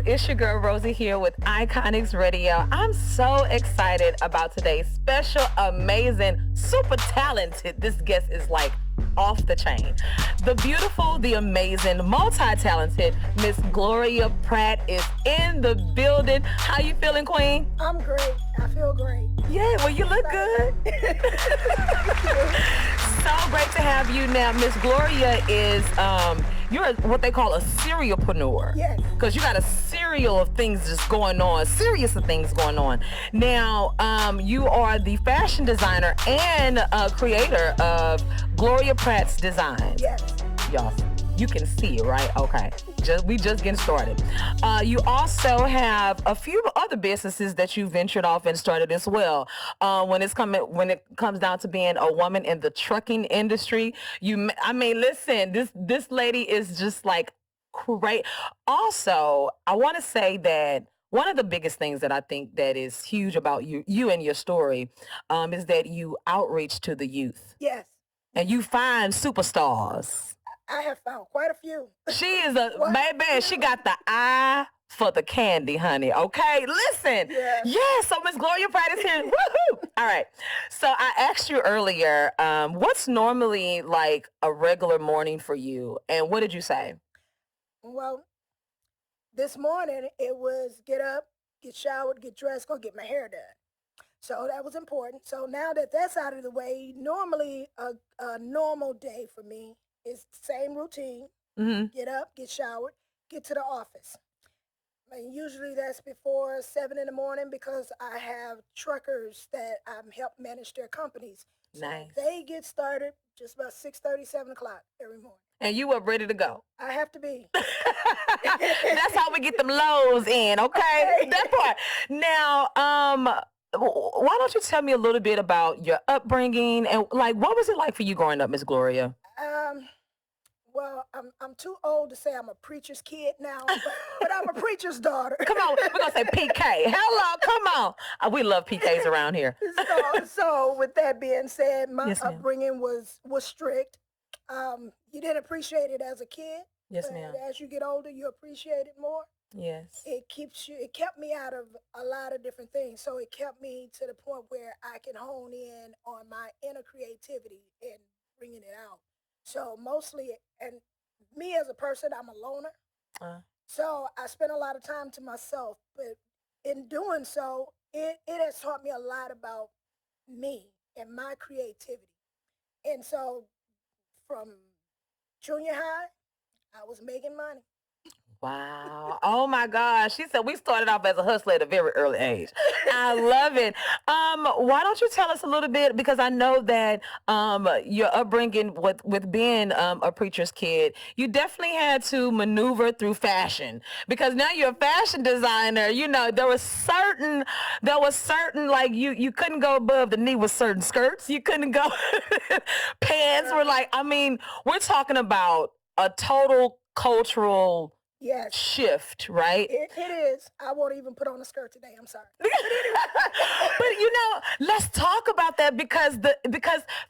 It's your girl Rosii here with Iconix Radio. I'm so excited about today's special, amazing, super talented. This guest is like off the chain. The beautiful, the amazing, multi-talented Miss Gloria Pratt is in the building. How you feeling, Queen? I'm great. I feel great. Yeah, well, you look good. So great to have you. Now, Miss Gloria is you're what they call a serialpreneur. Yes. Because you got a serial of things just going on, serious of things going on. Now, you are the fashion designer and creator of Gloria Pratt's Designs. Yes. Y'all, you can see it, right? Okay. We just getting started. You also have a few other businesses that you ventured off and started as well. When it comes down to being a woman in the trucking industry, listen, this lady is just like great. Also, I want to say that one of the biggest things that I think that is huge about you and your story, is that you outreach to the youth. Yes. And you find superstars. I have found quite a few. She is baby. She got the eye for the candy, honey. Okay, listen. Yeah. So Miss Gloria Pratt is here. Woohoo! All right. So I asked you earlier, what's normally like a regular morning for you, and what did you say? Well, this morning it was get up, get showered, get dressed, go get my hair done. So that was important. So now that that's out of the way, normally a normal day for me is the same routine. Mm-hmm. Get up, get showered, get to the office. And usually that's before 7 in the morning because I have truckers that help manage their companies. So Nice. they get started just about 6:30, 7 o'clock every morning. And you up ready to go. I have to be. That's how we get them lows in, okay? That part. Now, why don't you tell me a little bit about your upbringing and like what was it like for you growing up, Miss Gloria? Well, I'm too old to say I'm a preacher's kid now, but I'm a preacher's daughter. Come on, we're gonna say PK. Hello, come on. We love PKs around here. So with that being said, my Yes, ma'am. upbringing was strict. You didn't appreciate it as a kid. Yes, but ma'am. as you get older, you appreciate it more. Yes. It kept me out of a lot of different things. So it kept me to the point where I can hone in on my inner creativity and bringing it out. So mostly, and me as a person, I'm a loner. So I spend a lot of time to myself, but in doing so, it has taught me a lot about me and my creativity. And so from junior high, I was making money. Wow. Oh my gosh. She said we started off as a hustler at a very early age. I love it. Why don't you tell us a little bit, because I know that your upbringing with being a preacher's kid, you definitely had to maneuver through fashion, because now you're a fashion designer. You know, there was certain like you couldn't go above the knee with certain skirts. You couldn't go pants were like, I mean, we're talking about a total cultural shift, right? It is. I won't even put on a skirt today. I'm sorry. But you know, let's talk about that because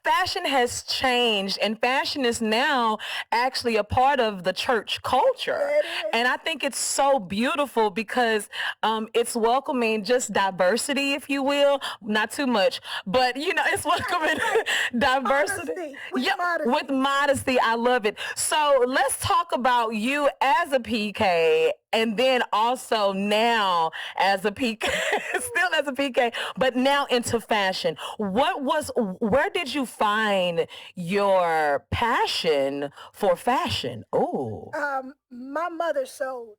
fashion has changed, and fashion is now actually a part of the church culture. And I think it's so beautiful because it's welcoming just diversity, if you will, not too much, but you know, it's welcoming diversity. With modesty. I love it. So let's talk about you as a PK, and then also now as a PK, still as a PK, but now into fashion. Where did you find your passion for fashion? Oh. My mother sewed.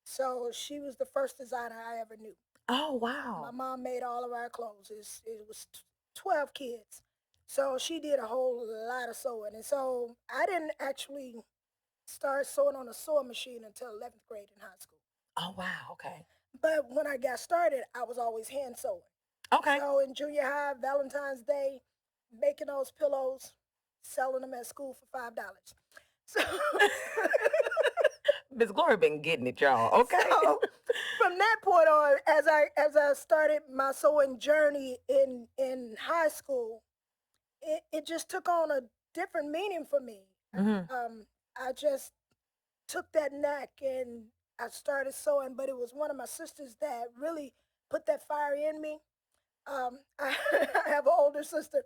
So she was the first designer I ever knew. Oh, wow. My mom made all of our clothes. It was 12 kids. So she did a whole lot of sewing. And so I didn't actually start sewing on a sewing machine until 11th grade in high school. Oh, wow. Okay. But when I got started, I was always hand sewing. Okay. So in junior high, Valentine's Day, making those pillows, selling them at school for $5. So Miss Gloria been getting it, y'all. Okay. So from that point on, as I started my sewing journey in high school, it just took on a different meaning for me. Mm-hmm. I just took that knack and I started sewing, but it was one of my sisters that really put that fire in me. I, I have an older sister,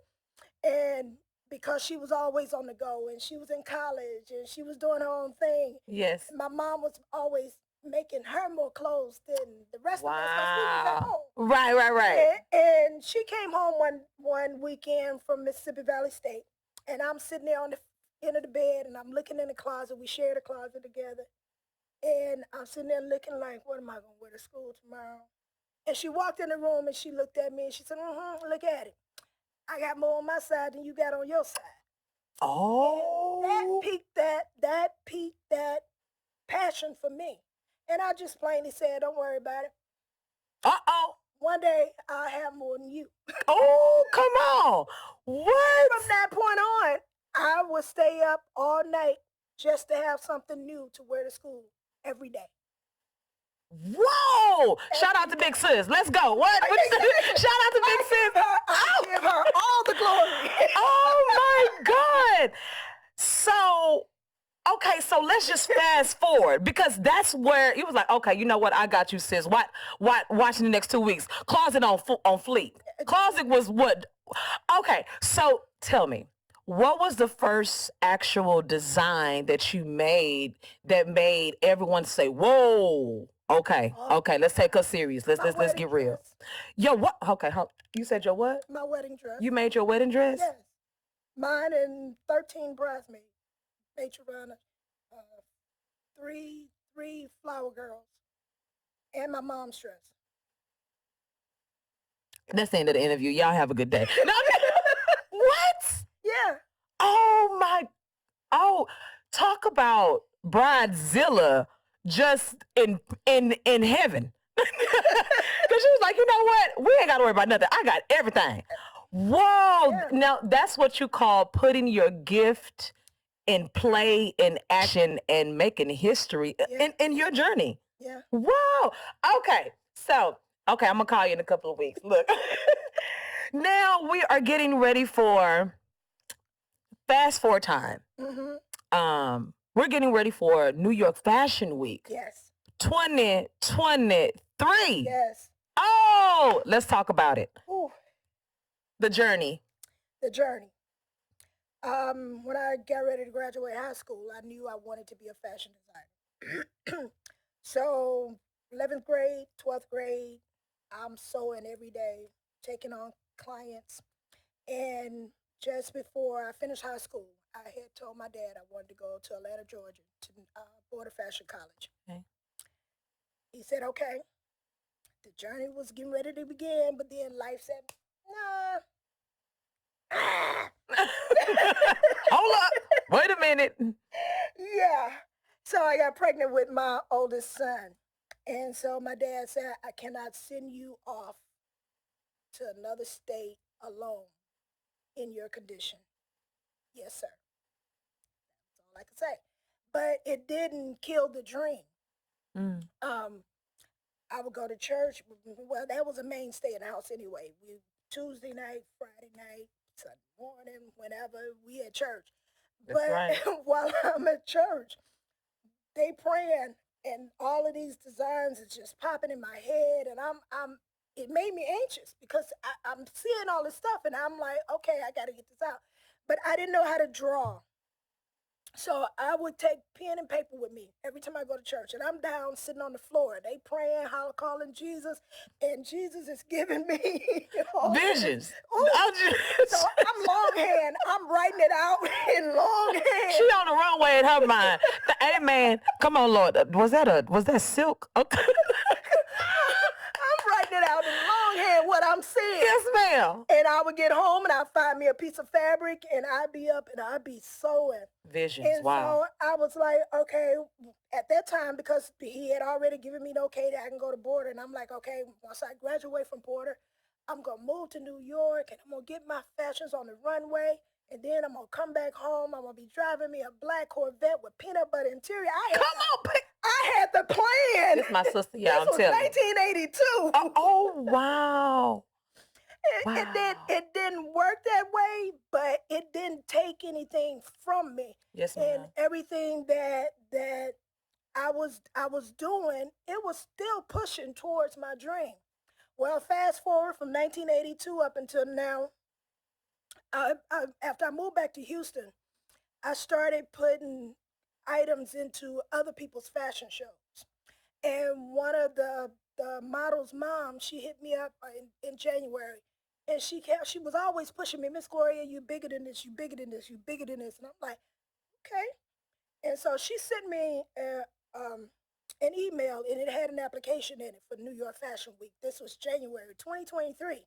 and because she was always on the go and she was in college and she was doing her own thing, Yes. my mom was always making her more clothes than the rest of us because we was at home. Right. And she came home one weekend from Mississippi Valley State, and I'm sitting there on the end of the bed, and I'm looking in the closet. We shared a closet together, and I'm sitting there looking like, what am I gonna wear to school tomorrow? And she walked in the room and she looked at me and she said, look at it. I got more on my side than you got on your side. Oh. And that piqued that passion for me. And I just plainly said, don't worry about it. Uh-oh. One day I'll have more than you. Oh, come on. What? From that point on, I would stay up all night just to have something new to wear to school every day. Whoa! Shout out to Big Sis. Let's go. What? Shout out to Big Sis. I give her all the glory. Oh my God. So, okay, so let's just fast forward, because that's where it was like, okay, you know what? I got you, sis. Watching the next 2 weeks. Closet on fleek. Closet was what? Okay, so tell me, what was the first actual design that you made that made everyone say, whoa? Okay, let's take us serious. Let's get real. Dress. Yo, what? Okay, you said your what? My wedding dress. You made your wedding dress? Yes. Mine and 13 bridesmaids. Matrona, three flower girls, and my mom's dress. That's the end of the interview. Y'all have a good day. No, what? Yeah. Oh, talk about Bridezilla just in heaven. Because she was like, you know what? We ain't got to worry about nothing. I got everything. Whoa. Yeah. Now, that's what you call putting your gift in play, in action, and making history in your journey. Yeah. Wow. Okay. So, I'm going to call you in a couple of weeks. Look. Now we are getting ready for fast forward time. Mm-hmm. We're getting ready for New York Fashion Week. Yes. 2023. Yes. Oh, let's talk about it. Ooh. The journey. When I got ready to graduate high school, I knew I wanted to be a fashion designer. So 11th grade, 12th grade, I'm sewing every day, taking on clients. And just before I finished high school, I had told my dad I wanted to go to Atlanta, Georgia, to Border Fashion College. Okay. He said, okay. The journey was getting ready to begin, but then life said, nah. Hold up. Wait a minute. Yeah. So I got pregnant with my oldest son. And so my dad said, I cannot send you off to another state alone in your condition. Yes, sir. That's all I can say. But it didn't kill the dream. I would go to church. Well, that was a mainstay in the house anyway. Tuesday night, Friday night, Sunday morning, whenever we at church. That's but right. While I'm at church, they praying, and all of these designs is just popping in my head, and it made me anxious because I'm seeing all this stuff, and I'm like, okay, I got to get this out. But I didn't know how to draw. So I would take pen and paper with me every time I go to church, and I'm down sitting on the floor. They praying, calling Jesus, and Jesus is giving me visions. So I'm longhand. I'm writing it out in longhand. She on the runway in her mind. Amen. Come on, Lord. Was that silk? Okay. I'm writing it out in longhand what I'm seeing. Yes, ma'am. And I would get home and I'd find me a piece of fabric and I'd be up and I'd be sewing. Visions. And wow. So I was like, okay, at that time, because he had already given me the okay that I can go to Border. And I'm like, okay, once I graduate from Border, I'm going to move to New York and I'm going to get my fashions on the runway. And then I'm going to come back home. I'm going to be driving me a black Corvette with peanut butter interior. I had the plan. This is my sister. Yeah, this I'm telling you. 1982. Oh, wow. It didn't work that way, but it didn't take anything from me. Yes, ma'am. And everything that I was doing, it was still pushing towards my dream. Well, fast forward from 1982 up until now, after I moved back to Houston, I started putting items into other people's fashion shows. And one of the model's mom, she hit me up in January, and she was always pushing me, Miss Gloria, you bigger than this, you bigger than this, you bigger than this, and I'm like, okay. And so she sent me an email, and it had an application in it for New York Fashion Week. This was January 2023.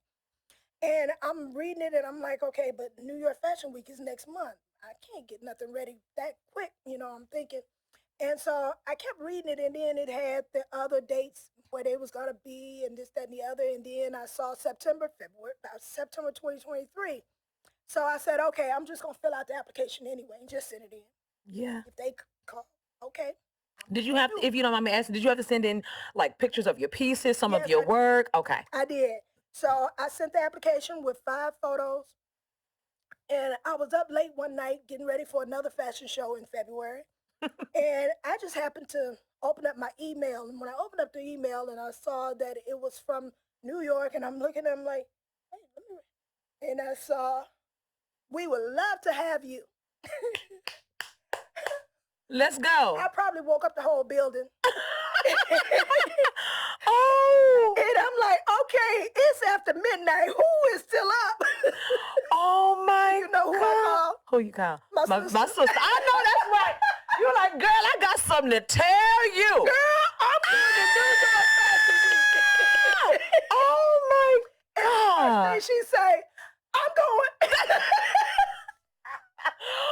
And I'm reading it and I'm like, okay, but New York Fashion Week is next month. I can't get nothing ready that quick, I'm thinking. And so I kept reading it, and then it had the other dates where they was gonna be and this, that, and the other. And then I saw September 2023. So I said, okay, I'm just gonna fill out the application anyway and just send it in. Yeah. If they call, okay. Did you have, if you don't mind me asking, did you have to send in like pictures of your pieces, some of your work? Okay. I did. So I sent the application with 5 photos, and I was up late one night getting ready for another fashion show in February. And I just happened to open up my email. And when I opened up the email and I saw that it was from New York, and I'm looking at them like, hey, let me. And I saw, we would love to have you. Let's go. I probably woke up the whole building. Oh. And I'm like, okay, it's after midnight. Who is still up? Oh my You know who God. I call? Who you call? My sister. My sister. I know, that's right. You're like, girl, I got something to tell you. Girl, I'm going to do your fashion week. Oh my God. And she say, I'm going.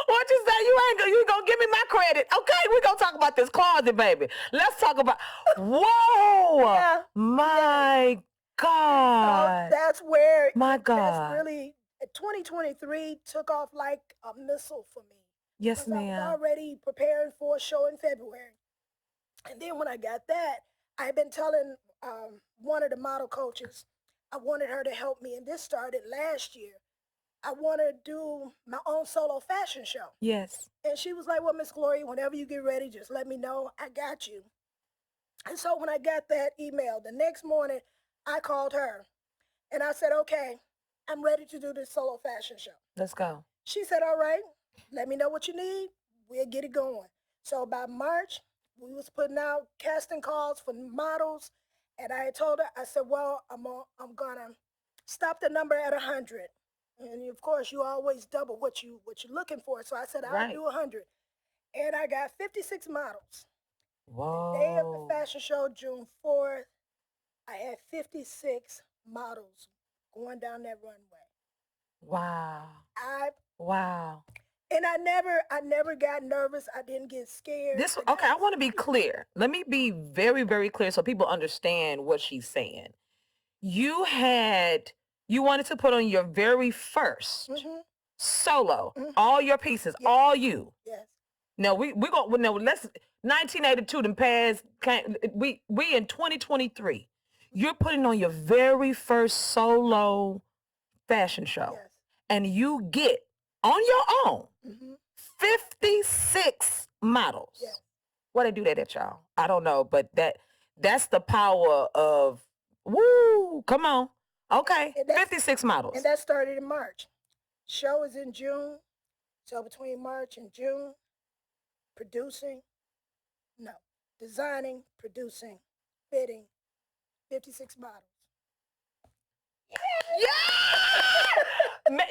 What you say? You ain't gonna give me my credit. Okay, we're gonna talk about this closet, baby. Let's talk about, whoa. Yeah. My God. So that's where My that's God. really 2023 took off like a missile for me. Yes, 'Cause I was ma'am. already preparing for a show in February. And then when I got that, I had been telling one of the model coaches, I wanted her to help me. And this started last year. I want to do my own solo fashion show. Yes. And she was like, well, Miss Gloria, whenever you get ready, just let me know. I got you. And so when I got that email, the next morning, I called her and I said, okay, I'm ready to do this solo fashion show. Let's go. She said, all right, let me know what you need. We'll get it going. So by March, we was putting out casting calls for models. And I had told her, I said, well, I'm gonna stop the number at 100. And of course, you always double what you're looking for. So I said, I'll do 100. And I got 56 models. Whoa. The day of the fashion show, June 4th, I had 56 models going down that runway. Wow. Wow. And I never got nervous. I didn't get scared. Okay, I want to be clear. Let me be very, very clear so people understand what she's saying. You wanted to put on your very first solo, all your pieces, all you. Yes. No, we go. No, let's 1982 and past. We in 2023. You're putting on your very first solo fashion show, and you get on your own 56 models. Yes. Why they do that at y'all? I don't know, but that's the power of woo. Come on, okay, 56 models, and that started in March. Show is in June, so between March and June. Designing, producing, fitting, 56 models. Yeah!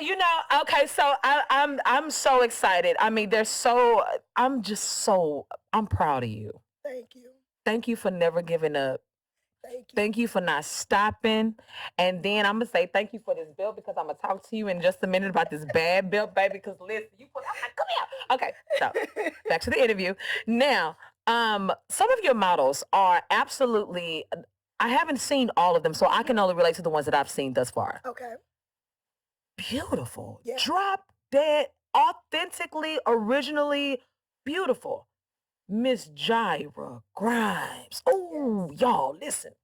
You know, okay, so I'm so excited. I mean, I'm proud of you. Thank you. Thank you for never giving up. Thank you. Thank you for not stopping. And then I'm going to say thank you for this belt, because I'm going to talk to you in just a minute about this bad belt, baby, because listen, come here. Okay, so back to the interview. Now, some of your models are absolutely, I haven't seen all of them, so I can only relate to the ones that I've seen thus far. Okay. Beautiful. Yeah. Drop dead, authentically, originally beautiful. Miss Jira Grimes. Oh, y'all, listen.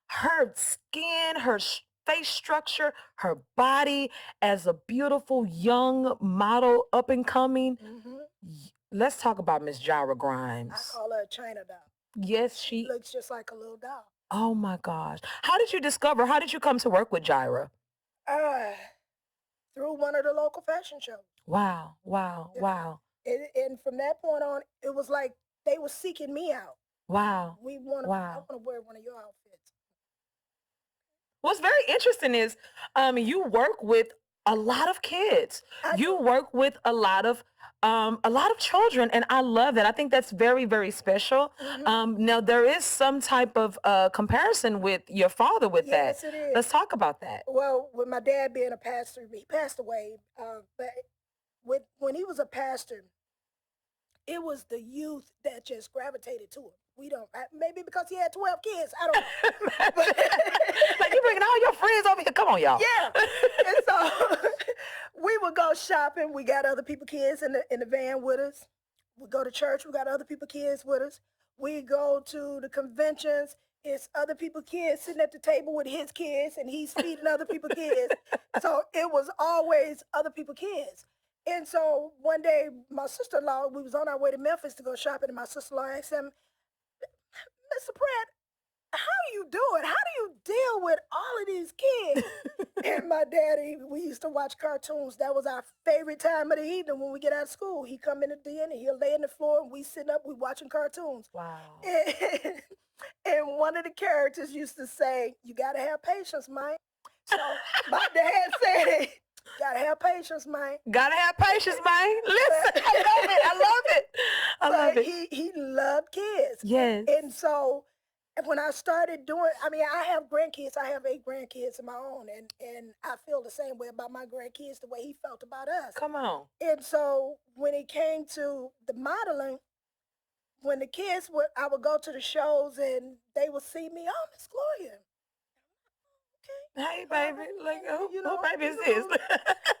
Her skin, her face structure, her body as a beautiful young model up and coming. Let's talk about Miss Jara I Grimes. call her a China doll. Yes, She she. looks just like a little doll. Oh my gosh. How did you discover? How did you come to work with Jira? Uh, through one of the local fashion shows. Wow, wow, Yeah. wow, And from that point on, it was like they were seeking me out. wow, I want wow. to wear one of your outfits. What's very interesting is you work with a lot of kids. You work with a lot of children, and I love that. I think that's very, very special. Now there is some type of comparison with your father with that. Yes, it is. Let's talk about that. Well, with my dad being a pastor, he passed away. But when he was a pastor, it was the youth that just gravitated to him. We don't, maybe because he had 12 kids. I don't know. Like you bringing all your friends over here. Come on, y'all. Yeah. And so we would go shopping. We got other people's kids in the van with us. We go to church. We got other people's kids with us. We go to the conventions. It's other people's kids sitting at the table with his kids, and he's feeding other people's kids. So it was always other people's kids. And so one day, my sister-in-law, we was on our way to Memphis to go shopping, and my sister-in-law asked him, Mr. Pratt, how you doing? How do you deal with all of these kids? And my daddy, we used to watch cartoons. That was our favorite time of the evening when we get out of school. He come in at the end and he'll lay on the floor and we sitting up, we watching cartoons. Wow. And one of the characters used to say, you got to have patience, Mike. So my dad said, gotta have patience, man. Gotta have patience, man. Listen, I love it. I love it. I love it. He loved kids. Yes. And so when I started doing, I mean, I have grandkids. I have 8 grandkids of my own. And I feel the same way about my grandkids the way he felt about us. Come on. And so when it came to the modeling, when the kids would, I would go to the shows and they would see me, oh, Miss Gloria. Hey, baby, like, who baby is this?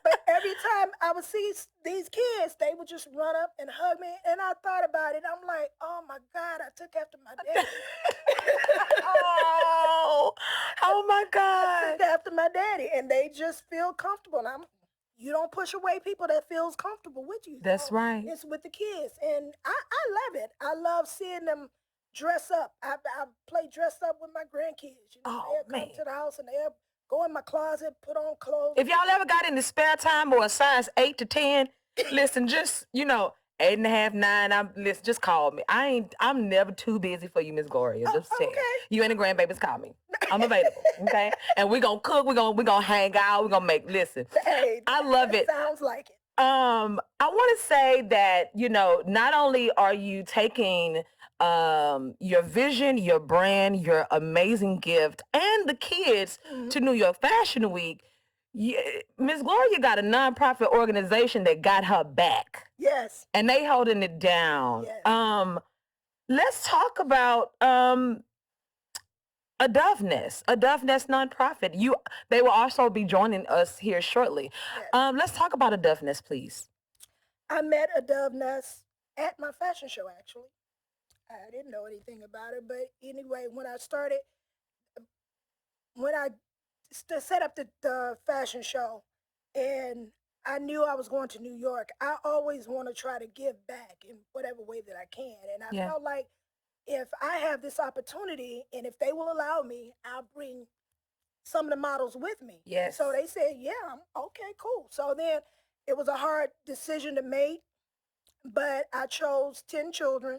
But every time I would see these kids, they would just run up and hug me. And I thought about it. I'm like, oh, my God, I took after my daddy. oh, my God. I took after my daddy. And they just feel comfortable. And you don't push away people that feels comfortable with you. That's right. It's with the kids. And I love it. I love seeing them dress up. I play dress up with my grandkids. You know, they'll come to the house and they'll go in my closet, put on clothes. If y'all ever got any spare time or a size 8 to 10, listen, just, 8.5, 9, listen, just call me. I'm never too busy for you, Miss Gloria. Just say you and the grandbabies call me. I'm available. Okay. And we're gonna cook, we're gonna hang out, we're gonna listen. Hey, I love it. Sounds like it. I want to say that, not only are you taking your vision, your brand, your amazing gift, and the kids to New York Fashion Week, Miss Gloria got a nonprofit organization that got her back. Yes. And they holding it down. Yes. Let's talk about a Doveness nonprofit. They will also be joining us here shortly. Yes. Let's talk about a Doveness, please. I met a Doveness at my fashion show, actually. I didn't know anything about it, but anyway, when I set up the fashion show and I knew I was going to New York, I always want to try to give back in whatever way that I can. And I felt like if I have this opportunity and if they will allow me, I'll bring some of the models with me. Yes. So they said, yeah, okay, cool. So then it was a hard decision to make, but I chose 10 children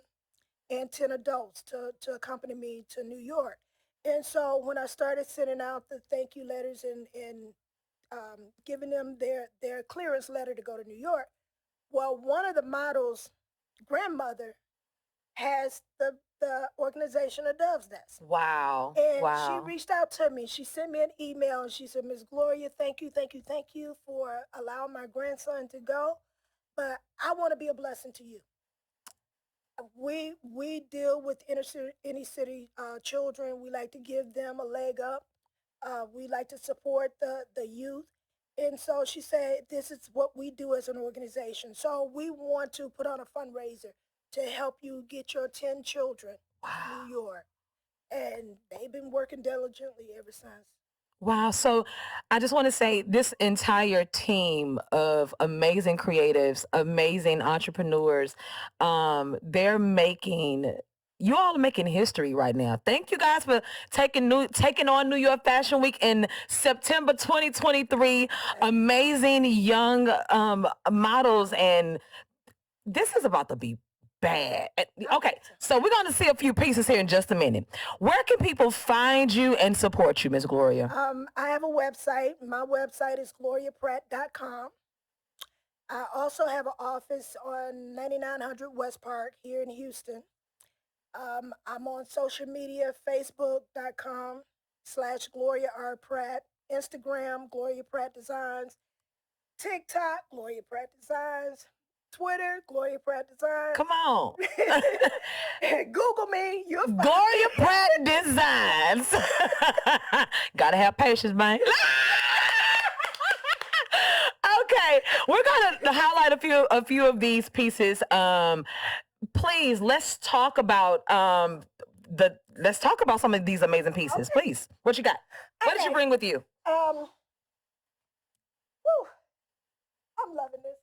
and 10 adults to accompany me to New York. And so when I started sending out the thank you letters and giving them their clearance letter to go to New York, well, one of the models' grandmother has the organization of Dove's Nest. Wow. And she reached out to me. She sent me an email and she said, Miss Gloria, thank you for allowing my grandson to go. But I want to be a blessing to you. We deal with inner city children. We like to give them a leg up. We like to support the youth. And so she said, this is what we do as an organization. So we want to put on a fundraiser to help you get your 10 children to New York. And they've been working diligently ever since. Wow. So I just want to say this entire team of amazing creatives, amazing entrepreneurs, they're making you all are making history right now. Thank you guys for taking on New York Fashion Week in September 2023. Amazing young models, and this is about to be bad. Okay, so we're going to see a few pieces here in just a minute. Where can people find you and support you, Miss Gloria? I have a website. My website is gloriapratt.com. I also have an office on 9900 West Park here in Houston. I'm on social media, facebook.com/Gloria R. Pratt, Instagram, Gloria Pratt Designs, TikTok, Gloria Pratt Designs, Twitter, Gloria Pratt Designs. Come on. Google me. You'll find Gloria Pratt Designs. Gotta have patience, man. Okay, we're gonna highlight a few of these pieces. Please, let's talk about some of these amazing pieces. Okay. Please, what you got? What did you bring with you? Whew, I'm loving this.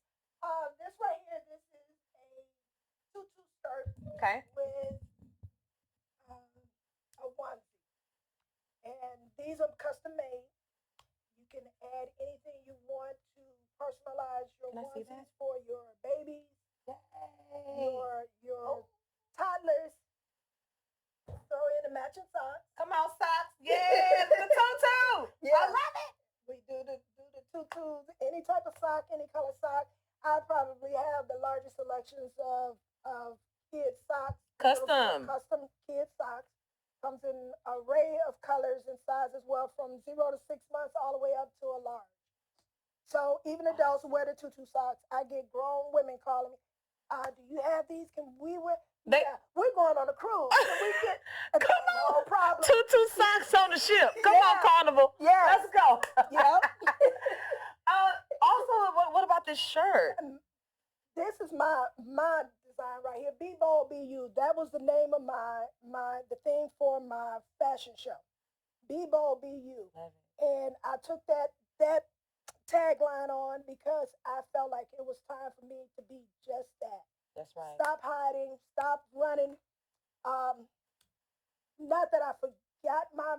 This right here, this is a tutu skirt. Okay. With a onesie, and these are custom made. You can add anything you want to personalize your onesies for your babies, your toddlers. Throw in the matching socks. Come on, socks. Yeah, the tutu. Yeah. I love it. We do the tutus, any type of sock, any color sock. I probably have the largest selections of kids socks. Custom kids socks. Comes in an array of colors and sizes, well, from 0 to 6 months all the way up to a large. So even adults wear the tutu socks. I get grown women calling me, do you have these? Can we wear? We're going on a cruise. Can we get come on, no problem. Tutu socks on the ship. Come on, Carnival. Yeah. Let's go. Yep. Also, what about this shirt? This is my design right here. Be Bold, Be You. That was the name of the theme for my fashion show. Be Bold, Be You. And I took that tagline on because I felt like it was time for me to be just that. That's right. Stop hiding. Stop running. Not that I forgot my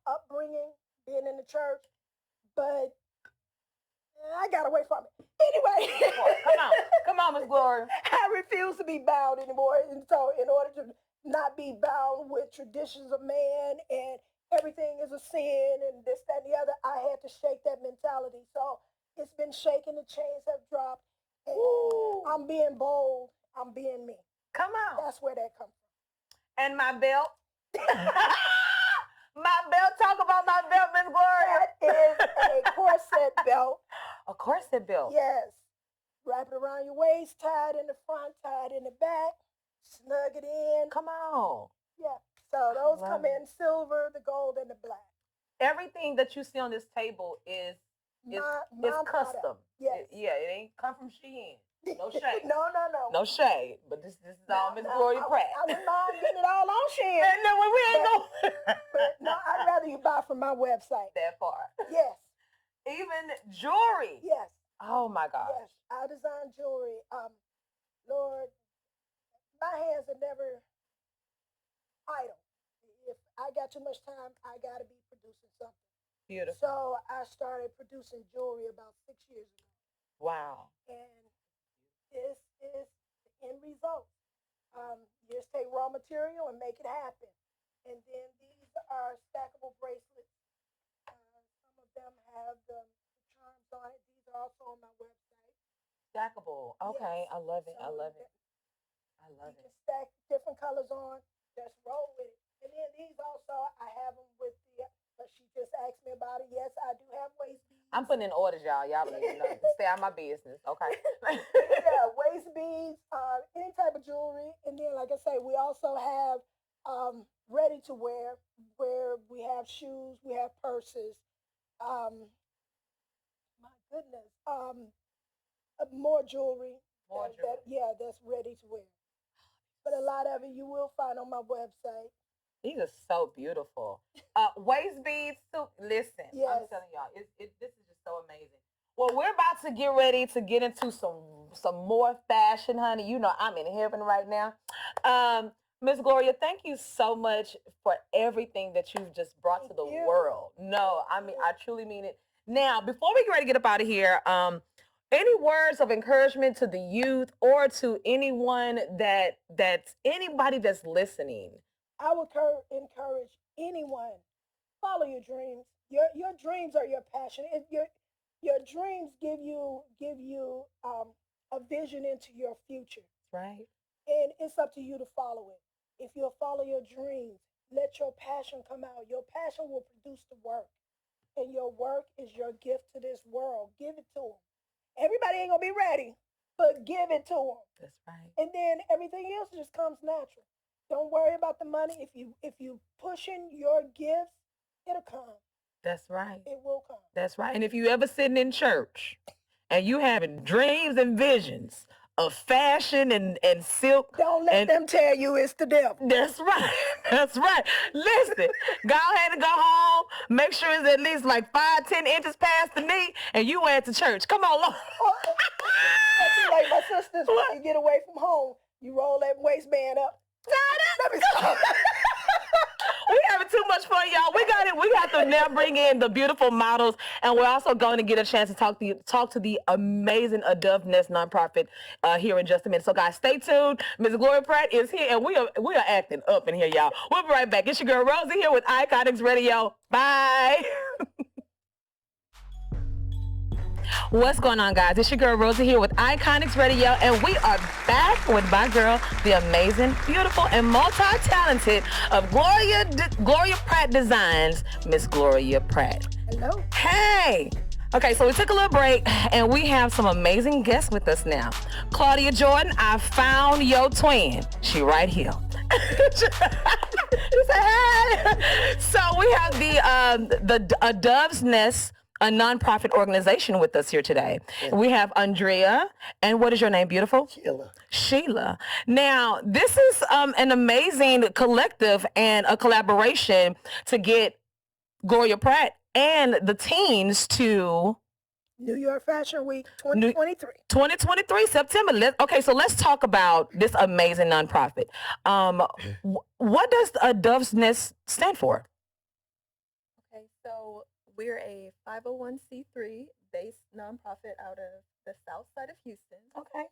upbringing, being in the church, but I got away from it. Anyway. Come on, Miss Gloria. I refuse to be bound anymore. And so in order to not be bound with traditions of man and everything is a sin and this, that, and the other, I had to shake that mentality. So it's been shaken, the chains have dropped, and I'm being bold. I'm being me. Come on. That's where that comes from. And my belt. My belt. Talk about my belt, Miss Gloria. That is a corset belt. A corset belt? Yes. Wrap it around your waist, tied in the front, tied in the back, snug it in. Come on. Yeah. So those come in silver, the gold, and the black. Everything that you see on this table is custom. Yes. It ain't come from Shein. No shade. No. No shade. But this is all Miss Gloria Pratt. I wouldn't mind getting it all on Shein. No, we ain't going. But no, I'd rather you buy from my website. That part. Yes. Even jewelry. Yes. Oh my gosh. Yes. I design jewelry. Lord, my hands are never idle. If I got too much time, I got to be producing something. Beautiful. So I started producing jewelry about 6 years ago. Wow. And this is the end result. You just take raw material and make it happen. And then these are stackable bracelets. Some of them have the charms on it. These are also on my website. Stackable. Okay. Yes. I love it. So I love it. You can stack different colors on. Just roll with it. And then these also, I have them with but she just asked me about it. Yes, I do have waist beads. I'm putting in orders, y'all. Y'all need to stay out of my business, okay? Yeah, waist beads, any type of jewelry. And then, like I say, we also have ready to wear, where we have shoes, we have purses. My goodness. More jewelry. That's ready to wear. But a lot of it you will find on my website. These are so beautiful. Waist beads too. Listen, I'm Yes. telling y'all, this is just so amazing. Well, we're about to get ready to get into some more fashion, honey. You know, I'm in heaven right now. Miss Gloria, thank you so much for everything that you've just brought to the world. No, I mean, I truly mean it. Now, before we get ready to get up out of here, any words of encouragement to the youth or to anyone that's anybody that's listening? I would encourage anyone, follow your dreams. Your dreams are your passion. Your dreams give you a vision into your future. Right. And it's up to you to follow it. If you'll follow your dreams, let your passion come out. Your passion will produce the work. And your work is your gift to this world. Give it to them. Everybody ain't gonna be ready, but give it to them. That's right. And then everything else just comes natural. Don't worry about the money. If you pushing your gifts, it'll come. That's right. It will come. That's right. And if you ever sitting in church and you having dreams and visions of fashion and silk, don't let them tell you it's the devil. That's right. That's right. Listen, go ahead and go home. Make sure it's at least like 5-10 inches past the knee, and you wear it to church. Come on, Lord. Like my sisters, when you get away from home, you roll that waistband up. Let me stop. We having too much fun, y'all. We got to now bring in the beautiful models, and we're also going to get a chance to talk to the amazing Dove Nest nonprofit here in just a minute. So, guys, stay tuned. Ms. Gloria Pratt is here, and we are acting up in here, y'all. We'll be right back. It's your girl Rosii here with Iconix Radio. Bye. What's going on, guys? It's your girl Rosii here with Iconix Radio, and we are back with my girl, the amazing, beautiful, and multi-talented of Gloria Pratt Designs, Miss Gloria Pratt. Hello. Hey. Okay, so we took a little break, and we have some amazing guests with us now. Claudia Jordan, I found your twin. She right here. She said, hey. So we have the Dove's Nest, a nonprofit organization, with us here today. Yeah. We have Andrea, and what is your name, beautiful? Sheila. Now, this is an amazing collective and a collaboration to get Gloria Pratt and the teens to New York Fashion Week 2023. 2023, September. So let's talk about this amazing nonprofit. What does a Dove's Nest stand for? Okay, so we're a 501c3 based nonprofit out of the south side of Houston. Okay.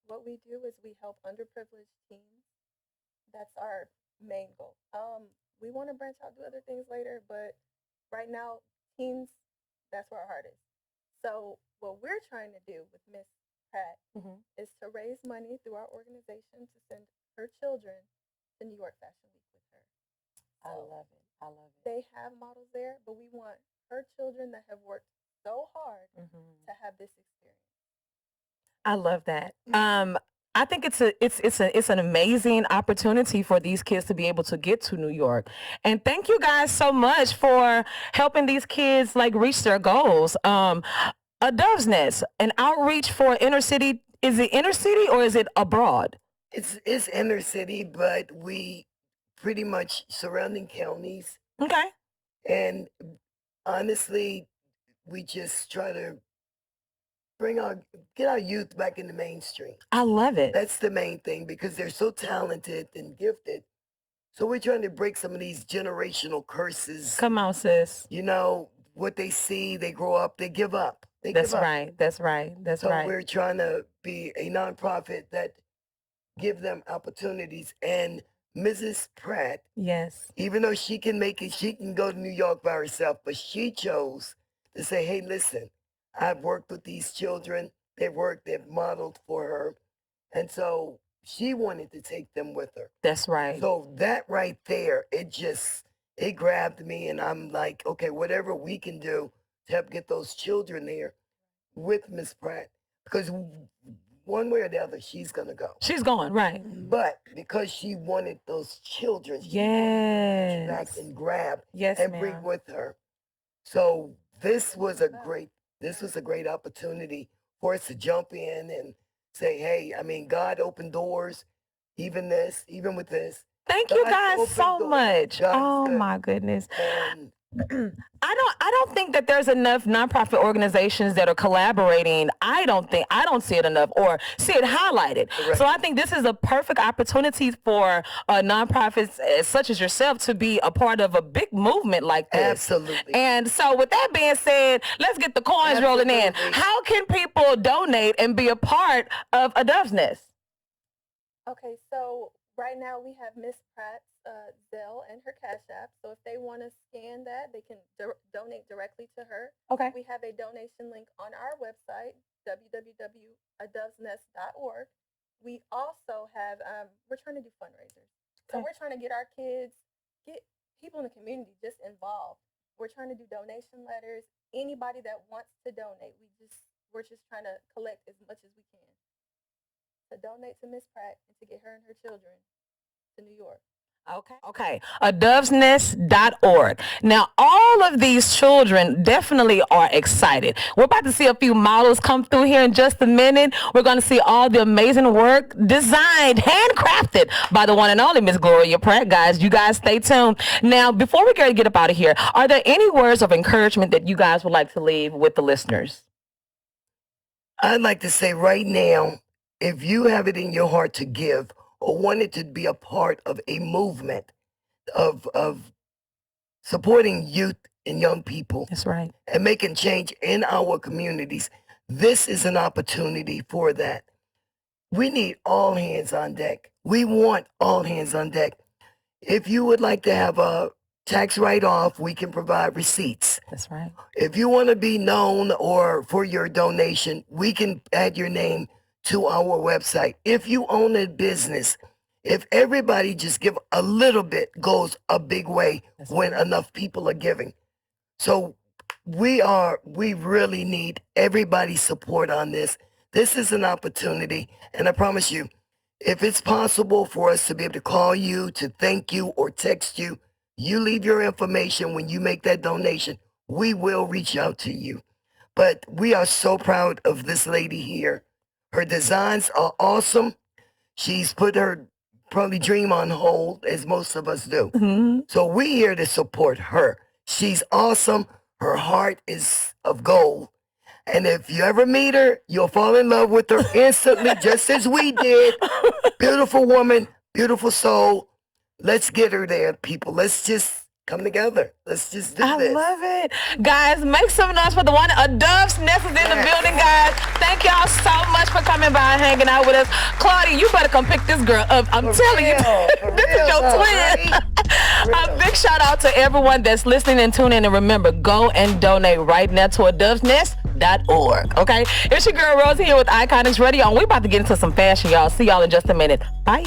What we do is we help underprivileged teens. That's our main goal. We want to branch out, do other things later, but right now, teens, that's where our heart is. So what we're trying to do with Miss Pratt is to raise money through our organization to send her children to New York Fashion Week with her. I love it. They have models there, but we want her children that have worked so hard to have this experience. I love that. I think it's an amazing opportunity for these kids to be able to get to New York. And thank you guys so much for helping these kids like reach their goals. A Dove's Nest, an outreach for inner city. Is it inner city or is it abroad? It's inner city, but we pretty much surrounding counties. Okay. And honestly, we just try to get our youth back in the mainstream. I love it. That's the main thing, because they're so talented and gifted. So we're trying to break some of these generational curses. Come on, sis. You know, what they see, they grow up, they give up. That's right. So we're trying to be a nonprofit that give them opportunities. And Mrs. Pratt, yes, even though she can make it, she can go to New York by herself, but she chose to say, hey, listen, I've worked with these children. They've modeled for her. And so she wanted to take them with her. That's right. So that right there, it grabbed me, and I'm like, okay, whatever we can do to help get those children there with Miss Pratt, because one way or the other, she's going to go. She's going, right. But because she wanted those children, she yes, back and grab yes, and ma'am. bring with her. So this was a great opportunity for us to jump in and say, hey, I mean, God opened doors, even with this. Thank you God guys opened so doors. much. God is Oh good. my goodness. And I don't think that there's enough nonprofit organizations that are collaborating. I don't see it enough or see it highlighted. Correct. So I think this is a perfect opportunity for nonprofits such as yourself to be a part of a big movement like this. Absolutely. And so with that being said, let's get the coins rolling in. Absolutely. How can people donate and be a part of A Dove's Nest? Okay, so right now we have Miss Pratt's Zelle and her Cash App. So if they want to scan that, they can donate directly to her. Okay. We have a donation link on our website, www.adovesnest.org. We also have, we're trying to do fundraisers. So we're trying to get our kids, get people in the community just involved. We're trying to do donation letters. Anybody that wants to donate, we're just trying to collect as much as we can to donate to Miss Pratt and to get her and her children to New York. Okay. Adovesnest.org. Now, all of these children definitely are excited. We're about to see a few models come through here in just a minute. We're going to see all the amazing work designed, handcrafted by the one and only Miss Gloria Pratt. Guys, you guys stay tuned. Now, before we get up out of here, are there any words of encouragement that you guys would like to leave with the listeners? I'd like to say right now, if you have it in your heart to give or wanted to be a part of a movement of supporting youth and young people, That's right, and making change in our communities, this is an opportunity for that. We need all hands on deck. We want all hands on deck. If you would like to have a tax write-off, we can provide receipts. That's right. If you want to be known or for your donation, we can add your name to our website. If you own a business, if everybody just give a little bit, goes a big way when enough people are giving. So we really need everybody's support on this. This is an opportunity, and I promise you, if it's possible for us to be able to call you, to thank you, or text you, you leave your information when you make that donation. We will reach out to you. But we are so proud of this lady here. Her designs are awesome. She's put her probably dream on hold, as most of us do. Mm-hmm. So we're here to support her. She's awesome. Her heart is of gold. And if you ever meet her, you'll fall in love with her instantly, just as we did. Beautiful woman, beautiful soul. Let's get her there, people. Let's just come together. Let's just do this. I love it. Guys, make some noise for the one. A Dove's Nest is in the building, guys. Thank y'all so much for coming by and hanging out with us. Claudia, you better come pick this girl up. I'm telling you, this is your twin. A big shout out to everyone that's listening and tuning in. And remember, go and donate right now to adovesnest.org. Okay? It's your girl Rosii here with Iconix Radio, and we're about to get into some fashion, y'all. See y'all in just a minute. Bye.